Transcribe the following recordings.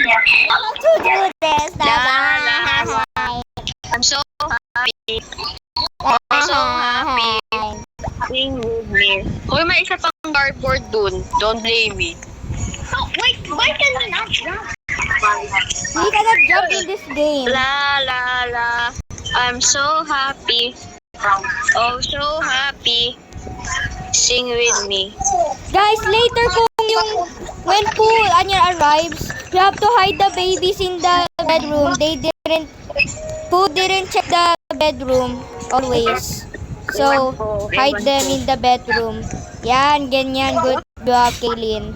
How to do this? I'm so happy. I'm so happy. Sing with me. Hoy, may isa pang cardboard dun. Don't blame me. Oh, wait, why can we not jump? We cannot jump in this game. La la la. I'm so happy. Oh, so happy. Sing with me. Guys, later when Pool Anya arrives, you have to hide the babies in the bedroom. Pool didn't check the bedroom always. So, hide them in the bedroom. Yan, ganyan. Good job, Kaylin.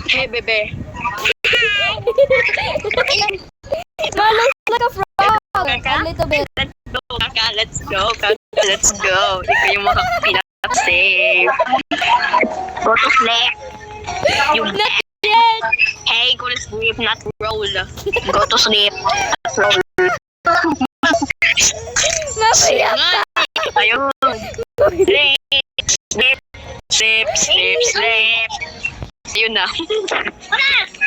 Hey, bebe. Ma looks like a frog. A little bit. Let's go, Kaka. Let's go. Ikaw yung makapinap-save. Go to sleep. Not yet. Hey, go to sleep, not roll. Go to sleep, not roll. Mapaya ka. Ayun. Sleep, sleep, sleep, sleep. Ayun na.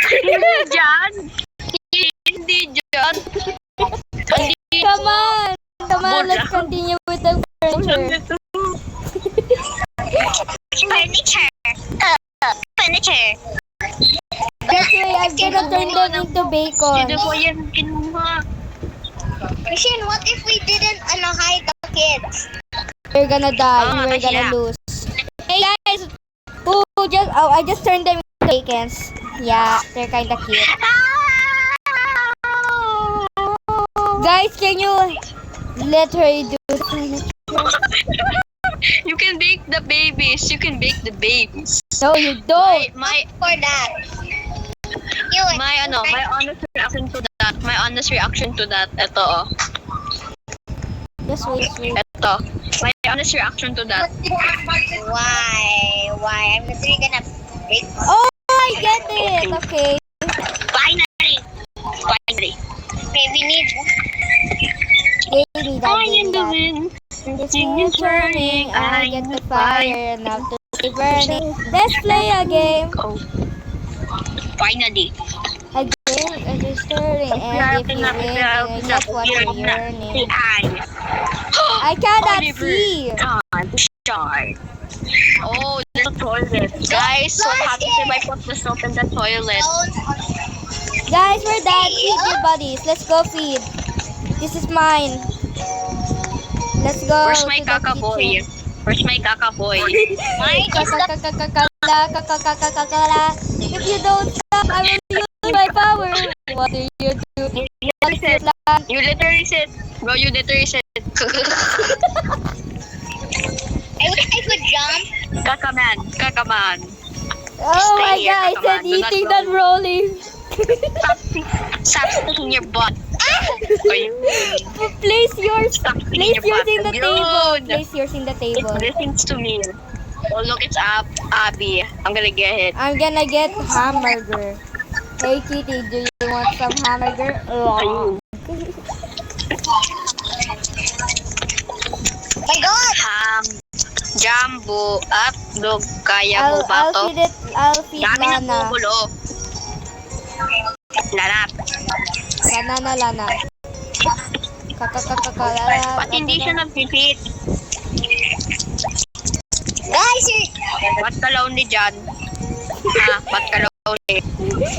Hindi dyan. Hindi dyan. Come on. Come on, let's continue with the furniture. Furniture. Furniture. That's why I'm gonna turn them into bacon. Sino po yan kinuha? Christian, what if we didn't hide the kids? We're gonna die. We're gonna lose. Hey guys, I just turned them into bacons. Yeah, they're kinda cute. Guys, can you let her do it? You can bake the babies. You can bake the babies. No, you don't. My For that. my honest reaction to that. My honest reaction to that. Ito oh. Just wait. Ito. My honest reaction to that. Why? I'm literally gonna break. Oh, I get it. Okay. Finally. Okay, we need. It's still turning. I get the fire now to keep burning. Let's play a game. Oh. Finally. A game is stirring, and if you win, that's what you're yearning. I cannot see. Time to start. Oh, there's a toilet. Guys, what happens if I put the soap in the toilet? Guys, we're done. Feed your buddies. Let's go feed. This is mine. Let's go. Where's my to the kaka boy? kitchen. Where's my kaka boy? Mine is the If you don't stop, I will use my power. What do you do? What's your plan? You literally said, bro, you literally said. I wish I could jump. Kaka man. Oh my Stay here, god, I Kaka said man. Do not eating, roll. not rolling. Stop sticking your butt. Ayun. Place yours. Stop sticking Place your yours butt. in the Ayun. table. Place yours in the It table. listens to me. Oh, look, it's Abby. I'm gonna get it. I'm gonna get hamburger. Hey Kitty, do you want some hamburger? Ayun. My God! Ham, jumbo, hotdog. Kaya mo ba to? I'll feed Dami na Lana. bubulo. Lanat. Lana. Lana. Ba't hindi siya nag-fit? Guys, Ba't ka lonely dyan? Ha? Ba't ka lonely?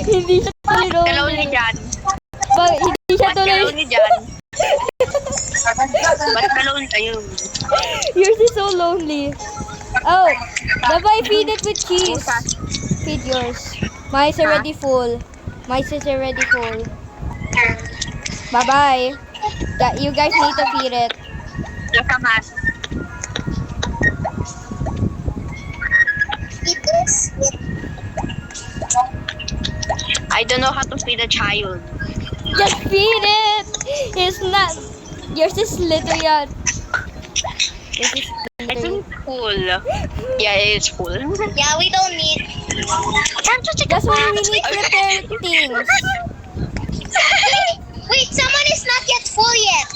hindi siya tuloy Ba't ka lonely dyan? Hindi siya Ba't ka tuloy. lonely dyan? Ba't ka lonely? Ayun. Yours is so lonely. Oh, bye-bye, feed it with cheese. Feed yours. Mine's already full. Bye-bye. You guys need to feed it. Look at us. I don't know how to feed a child. Just feed it. It's not. Yours is literally. Yours is I literally. think it's full. Yeah, it is full. Yeah, we don't need. That's why we need to prepare things. Wait, someone is not yet full yet.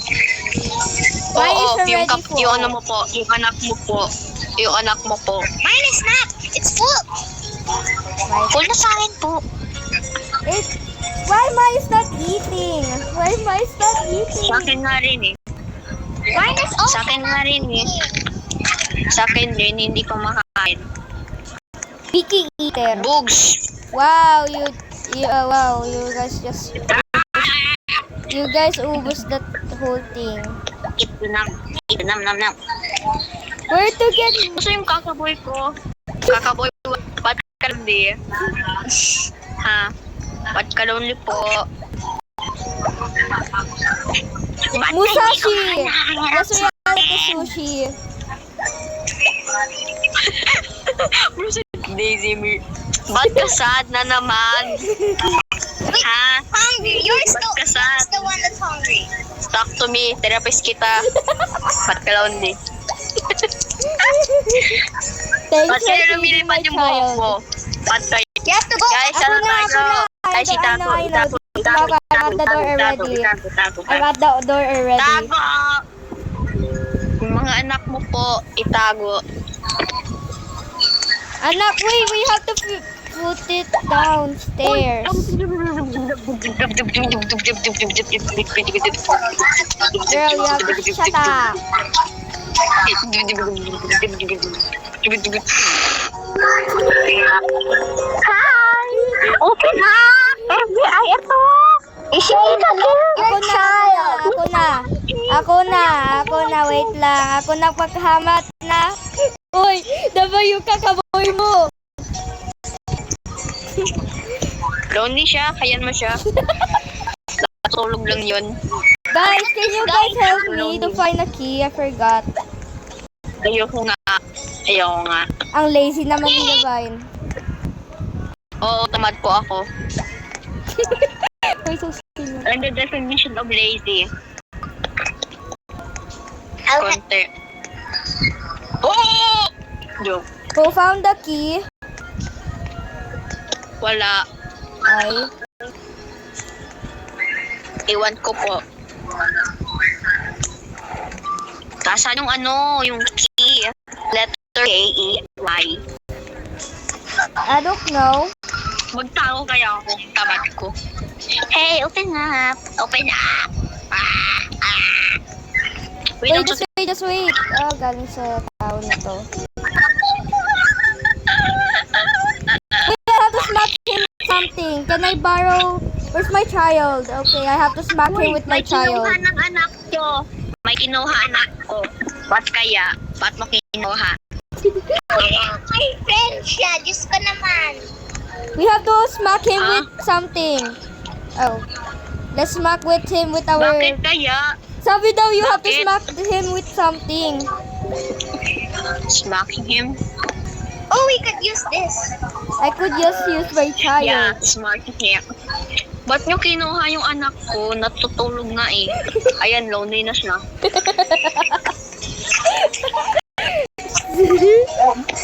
Mine is already full. Yung ano mo po, yung anak mo po. Mine is not. It's full. Like, Full na sa akin po. why am I not eating? Why am I not eating? Sa akin nga rin eh. Sa akin nga rin eh. Sa akin din, hindi ko makain. Picky eater. Bugs! Wow, you guys ubus that whole thing. Itinam. Where to get? Gusto yung kakaboy ko. Kakaboy, ba't ka lonely? Ha? Ba't ka lonely po? Ba't Musashi! hindi ko Gusto makahanap niya sa the akin? sushi. Daisy, ba't ka sad na naman? Ha? Hungry. You're Ba't ka sad? the one that's hungry. Talk to me, therapist kita. Ba't ka lonely? Thanks Ba't for kaya saving lumilipad my yung buhok child. mo? Ba't kayo? You have to go. Guys, Ako ano na, tayo? ako na. Ay, si I know. I'm at the door already. I'm at the door already. Tago! Yung mga anak mo po, itago. Anak, wait, we have to put it downstairs. Girl, you have to shut up. Hi! Open up! FBI, ito! Ishida ko! Ako na, wait lang. Ako na paghamat na. Uy, diba yung kakaboy mo? Lonely siya, kayan mo siya. Natulog lang yun. Guys, can you guys help me to find a key? I forgot. Ayoko nga. Ang lazy naman ni Divine. Oo, tamad po ako. Uy, so still. And the definition of lazy. Konti. Oh! Joke. Who found the key? Wala. Ay. Iwan ko po. Nasaan yung yung key? Letter K-E-Y. I don't know. Magtao kaya ako. Tamad ko. Hey, open up. Open up. Wait, Wait, just wait. Oh, galing sa tao na to. Wait, I have to smack him with something. Can I borrow? Where's my child? Okay, I have to smack him with my child. May kinuha ng anak ko. May kinuha anak ko. Ba't kaya? Ba't mo kinuha? My friend siya. Diyos ko naman. We have to smack him with something. Oh. Let's smack with him with our... Bakit kaya? Sabi daw, you have to Bakit? smack him with something. Smacking him? Oh, we could use this. I could just use my child. Yeah, smacking him. Ba't nyo kinuha yung anak ko? Natutulog nga eh. Ayan, lonely na siya.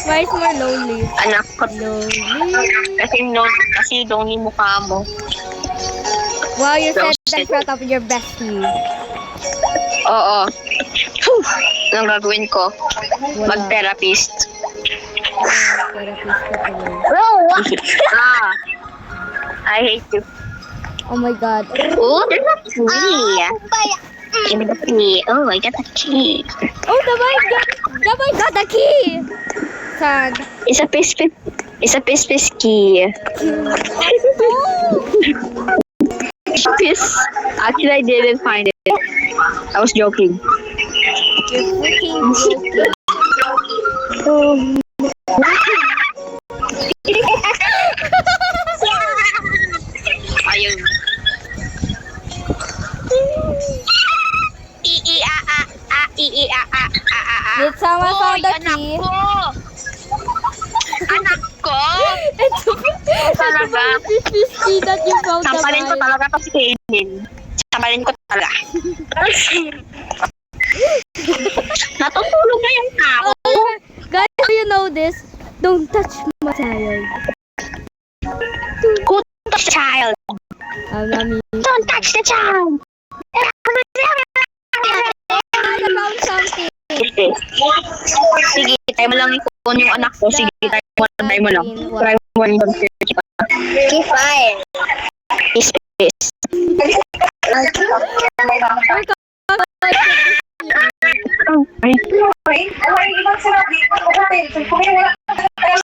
Why is more lonely? Anak ko. Lonely. Kasi lonely mukha mo. Wow, you said that in front of your bestie. Oo. Anong gagawin ko? Wala. Mag-therapist. Therapist ka pala. I hate you. Oh my god. Oh, there's a key. Kumbaya. Give me the key. Oh, I got the key. Oh, the got the key! Saan? It's a piece key. Piece. Actually, I didn't find it. I was joking. You're freaking joking. Ayun. Did someone found the anak key? ko! Anak ko! It's Talaga? key that you found the Sampalin ko vibe. talaga to si Kaylin. Sampalin ko talaga. Natutulog na yung tao. Guys, do you know this? Don't touch my child. Who touched the child? Nami. Don't touch the child! I found something. Sige, tayo mo lang ikon yung anak ko. Sige, tayo mo lang. Try mo Okay, fine. Space.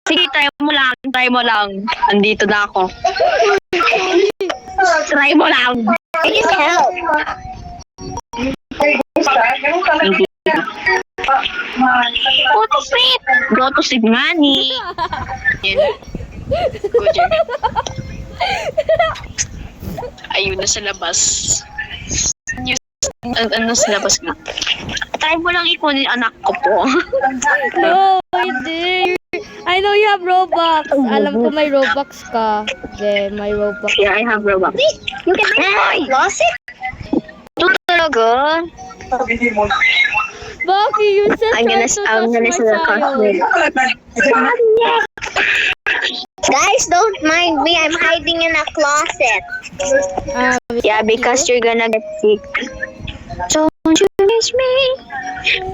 Sige, try mo lang. Andito na ako. Try mo lang. I need help. Go to sleep. Go to sleep, Nani. Yan. Go, Jer. Ayun na sa labas. Ano sa labas nga? Try mo lang ikunin anak ko po. No, hindi. I know you have Robux. Alam ko may Robux ka. Okay, may Robux. Yeah, I have Robux. You can make closet? Ito talaga. Baki, you said I'm gonna sell the cosplay. Guys, don't mind me. I'm hiding in a closet. Yeah, because you're gonna get sick. Don't you miss me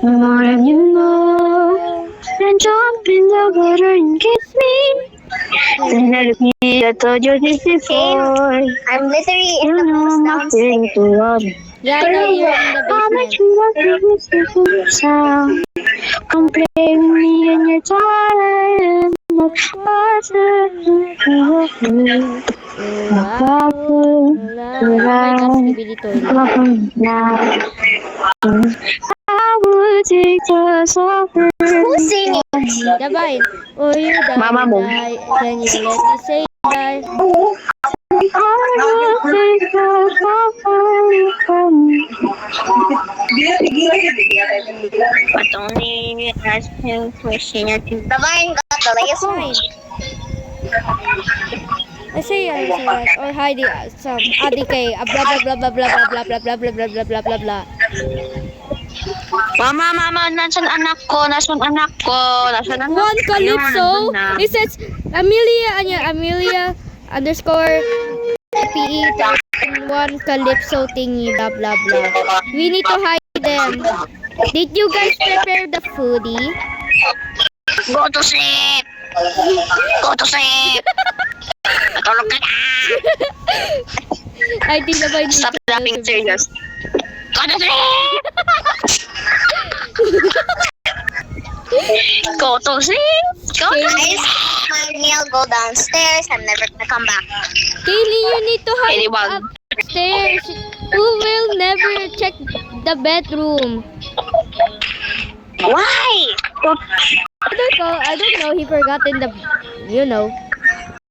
more than you know? Then jump in the water and kiss me. Then I told you this before. I'm literally in You the know house my feeling downstairs. to love. Yeah, I know you're in the How much basement. you love me sound. Come play with me in your time. Oh my God, skibidi toilet. I would take the suffer. Who's singing? Diba? Oh, you die, Mama mo. die. Can you let me say die? I will take the suffer from you. But only as you wishing it to Divine got the latest Fine. I say or Heidi, some ADK, blah blah blah blah blah blah blah blah blah blah blah blah blah blah. Mama, nasan anak ko? Nasan anak ko? Nasan anak ko? One Calypso. Ayun, nandun na. It says Amelia underscore PE one Calypso thingy blah blah blah. We need to hide them. Did you guys prepare the foodie? Go to sleep! Go to sleep! Matulog ka na! I think naman hindi Stop ko- laughing serious. Go to sleep! Go to sleep! Go to Guys, sleep! my meal go downstairs. I'm never gonna come back. Kaylee, you need to hide Anywag. upstairs. Who will never check the bedroom? Why? I don't know. He forgot in the,